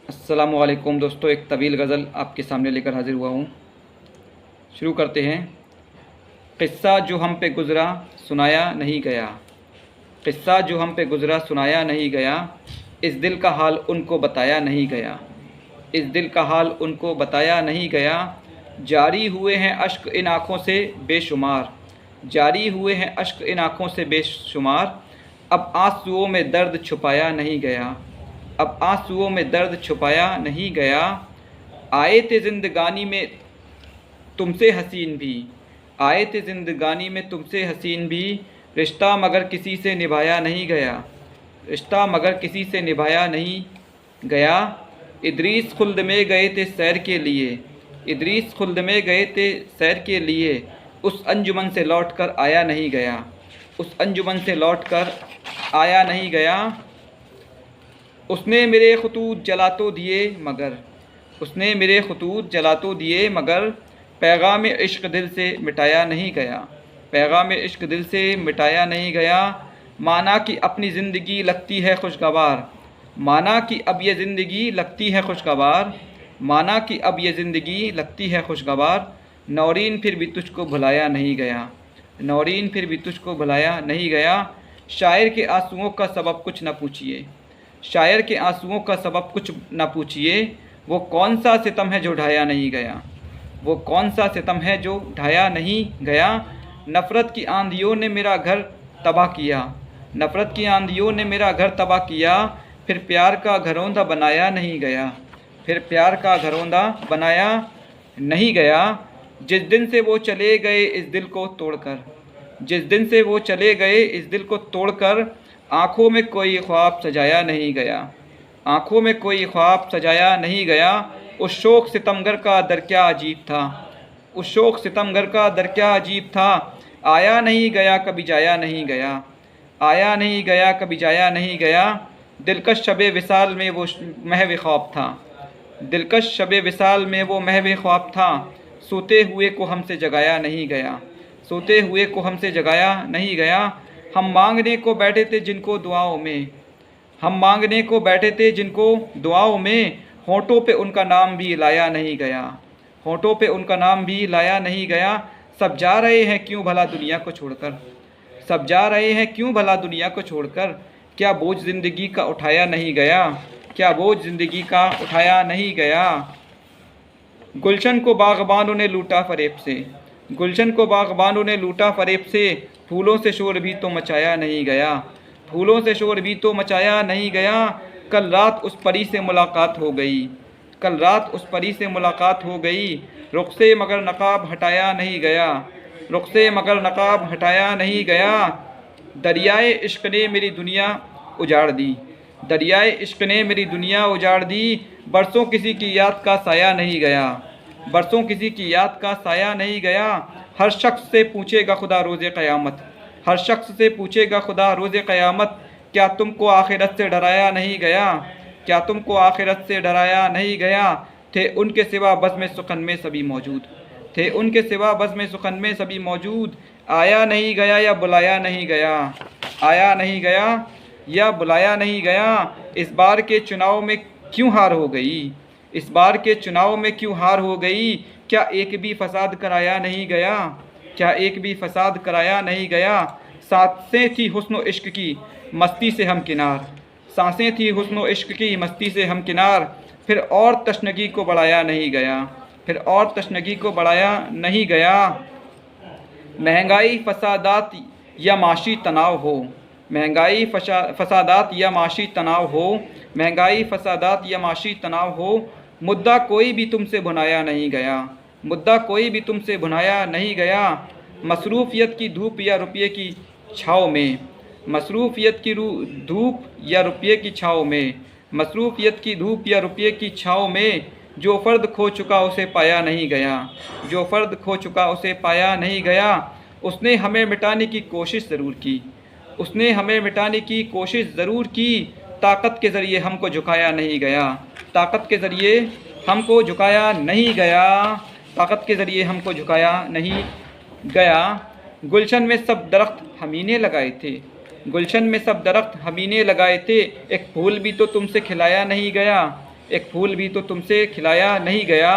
अस्सलामुअलैकुम दोस्तों, एक तवील गज़ल आपके सामने लेकर हाज़िर हुआ हूँ। शुरू करते हैं। क़िस्सा जो हम पे गुज़रा सुनाया नहीं गया, क़िस्सा जो हम पे गुज़रा सुनाया नहीं गया, इस दिल का हाल उनको बताया नहीं गया, इस दिल का हाल उनको बताया नहीं गया। जारी हुए हैं अश्क इन आँखों से बेशुमार, जारी हुए हैं अश्क इन आँखों से बेशुमार। अब आँसुओं में दर्द छुपाया नहीं गया, अब आँसुओं में दर्द छुपाया नहीं गया। आए थे ज़िंदगानी में तुमसे हसीन भी, आए थे ज़िंदगानी में तुमसे हसीन भी, रिश्ता मगर किसी से निभाया नहीं गया, रिश्ता मगर किसी से निभाया नहीं गया। इदरीस खुल्द में गए थे सैर के लिए, इदरीस खुल्द में गए थे सैर के लिए, उस अंजुमन से लौट कर आया नहीं गया, उस अंजुमन से लौट कर आया नहीं गया। उसने मेरे खतूत जला तो दिए मगर, उसने मेरे खतूत जला तो दिए मगर, पैगाम इश्क दिल से मिटाया नहीं गया, पैगाम इश्क दिल से मिटाया नहीं गया। माना कि अपनी ज़िंदगी लगती है खुशगवार, माना कि अब ये ज़िंदगी लगती है खुशगवार, माना कि अब ये ज़िंदगी लगती है खुशगवार। नौरीन फिर भी तुझको भुलाया नहीं गया, नौरीन फिर भी तुझको भुलाया नहीं गया। शायर के आंसुओं का सबब कुछ न पूछिए, शायर के आंसुओं का सबब कुछ न पूछिए, वो कौन सा सितम है जो ढाया नहीं गया, वो कौन सा सितम है जो ढाया नहीं गया। नफ़रत की आंधियों ने मेरा घर तबाह किया, नफ़रत की आंधियों ने मेरा घर तबाह किया, फिर प्यार का घरौंदा बनाया नहीं गया, फिर प्यार का घरौंदा बनाया नहीं गया। जिस दिन से वो चले गए इस दिल को तोड़कर, जिस दिन से वो चले गए इस दिल को तोड़कर, आँखों में कोई ख्वाब सजाया नहीं गया, आँखों में कोई ख्वाब सजाया नहीं गया। उस शोक सितमगर का दर क्या अजीब था, उस शोक सितमगर का दर क्या अजीब था। आया नहीं गया कभी जाया नहीं गया, आया नहीं गया कभी जाया नहीं गया। दिलकश शबे विसाल में वो महव ख्वाब था, दिलकश शबे विसाल में वो महव ख्वाब था। सोते हुए को हमसे जगाया नहीं गया, सोते हुए को हमसे जगाया नहीं गया। हम मांगने को बैठे थे जिनको दुआओं में, हम मांगने को बैठे थे जिनको दुआओं में, होंठों पे उनका नाम भी लाया नहीं गया, होंठों पे उनका नाम भी लाया नहीं गया। सब जा रहे हैं क्यों भला दुनिया को छोड़कर, सब जा रहे हैं क्यों भला दुनिया को छोड़कर। क्या बोझ ज़िंदगी का उठाया नहीं गया, क्या बोझ ज़िंदगी का उठाया नहीं गया। गुलशन को बाग़बानों ने लूटा फ़रेब से, गुलशन को बाग़बानों ने लूटा फ़रेब से, फूलों से शोर भी तो मचाया नहीं गया, फूलों से शोर भी तो मचाया नहीं गया। कल रात उस परी से मुलाकात हो गई, कल रात उस परी से मुलाकात हो गई, रुख से मगर नकाब हटाया नहीं गया, रुख से मगर नकाब हटाया नहीं गया। दरियाए इश्क ने मेरी दुनिया उजाड़ दी, दरियाए इश्क ने मेरी दुनिया उजाड़ दी। बरसों किसी की याद का साया नहीं गया, बरसों किसी की याद का साया नहीं गया। हर शख्स से पूछेगा खुदा रोज़े क़यामत, हर शख्स से पूछेगा खुदा रोज़े क़यामत, क्या तुमको आखिरत से डराया नहीं गया, क्या तुमको आखिरत से डराया नहीं गया। थे उनके सिवा बज़्म सुखन में सभी मौजूद, थे उनके सिवा बज़्म सुखन में सभी मौजूद। आया नहीं गया या बुलाया नहीं गया, आया नहीं गया या बुलाया नहीं गया। इस बार के चुनाव में क्यों हार हो गई, इस बार के चुनाव में क्यों हार हो गई। क्या एक भी फसाद कराया नहीं गया, क्या एक भी फसाद कराया नहीं गया। सांसें थी हुस्न इश्क की मस्ती से हम किनार, सांसें थी हुस्न इश्क की मस्ती से हम किनार, फिर और तशनगी को बढ़ाया नहीं गया, फिर और तशनगी को बढ़ाया नहीं गया। महंगाई फसादात या माशी तनाव हो, महंगाई फसादात या माशी तनाव हो, महंगाई फसादात या माशी तनाव हो। मुद्दा कोई भी तुमसे भुनाया नहीं गया, मुद्दा कोई भी तुमसे भुनाया नहीं गया। मसरूफ़ियत की धूप या रुपये की छाँव में, मसरूफ़ियत की धूप या रुपये की छाँव में, मसरूफ़ियत की धूप या रुपये की छाँव में। जो फ़र्द खो चुका उसे पाया नहीं गया, जो फ़र्द खो चुका उसे पाया नहीं गया। उसने हमें मिटाने की कोशिश ज़रूर की, उसने हमें मिटाने की कोशिश ज़रूर की। ताकत के ज़रिए हमको झुकाया नहीं गया, ताकत के ज़रिए हमको झुकाया नहीं गया, ताकत के ज़रिए हमको झुकाया नहीं गया। गुलशन में सब दरख्त हमने लगाए थे, गुलशन में सब दरख्त हमने लगाए थे, एक फूल भी तो तुमसे खिलाया नहीं गया, एक फूल भी तो तुमसे खिलाया नहीं गया।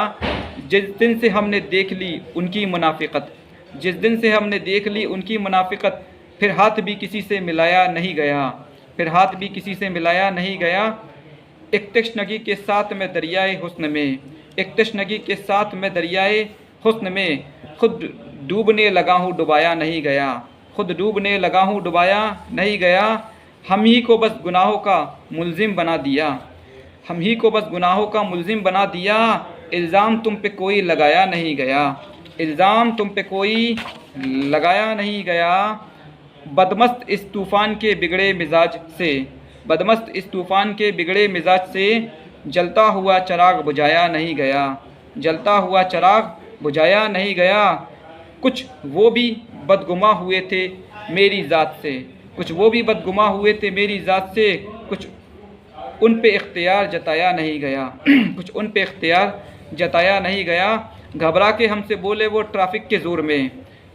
जिस दिन से हमने देख ली उनकी मुनाफिकत, जिस दिन से हमने देख ली उनकी मुनाफिकत, फिर हाथ भी किसी से मिलाया नहीं गया, फिर हाथ भी किसी से मिलाया नहीं गया। एक तशनगी के साथ मैं दरियाए हुस्न में, एक तशनगी के साथ मैं दरियाए हुस्न में, खुद डूबने लगा हूँ डुबाया नहीं गया, खुद डूबने लगा हूँ डुबाया नहीं गया। हम ही को बस गुनाहों का मुलजिम बना दिया, हम ही को बस गुनाहों का मुलजिम बना दिया। इल्ज़ाम तुम पे कोई लगाया नहीं गया, इल्ज़ाम तुम पे कोई लगाया नहीं गया। बदमस्त इस तूफ़ान के बिगड़े मिजाज से, बदमस्त इस तूफ़ान के बिगड़े मिजाज से, जलता हुआ चिराग बुझाया नहीं गया, जलता हुआ चिराग बुझाया नहीं गया। कुछ वो भी बदगुमा हुए थे मेरी ज़ात से, कुछ वो भी बदगुमा हुए थे मेरी ज़ात से, कुछ उन पे इख्तियार जताया नहीं गया, कुछ उन पे इख्तियार जताया नहीं गया। घबरा के हमसे बोले वो ट्रैफिक के ज़ोर में,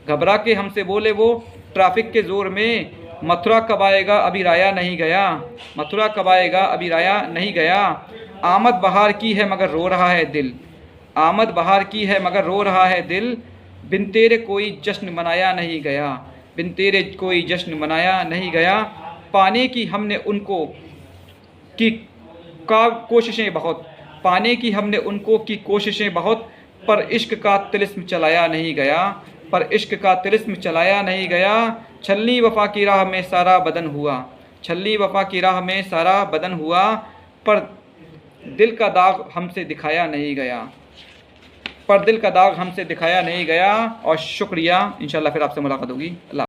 घबरा के हमसे बोले वो ट्रैफिक के ज़ोर में, मथुरा कब आएगा अभी राया नहीं गया, मथुरा कब आएगा अभी राया नहीं गया। आमद बहार की है मगर रो रहा है दिल, आमद बहार की है मगर रो रहा है दिल। बिन तेरे कोई जश्न मनाया नहीं गया, बिन तेरे कोई जश्न मनाया नहीं गया। पाने की हमने उनको की कोशिशें बहुत, पाने की हमने उनको की कोशिशें बहुत, पर इश्क का तिलिस्म चलाया नहीं गया, पर इश्क का तिलिस्म चलाया नहीं गया। छलनी वफ़ा की राह में सारा बदन हुआ, छलनी वफ़ा की राह में सारा बदन हुआ, पर दिल का दाग हमसे दिखाया नहीं गया, पर दिल का दाग हमसे दिखाया नहीं गया। और शुक्रिया, इंशाअल्लाह फिर आपसे मुलाकात होगी। अल्लाह।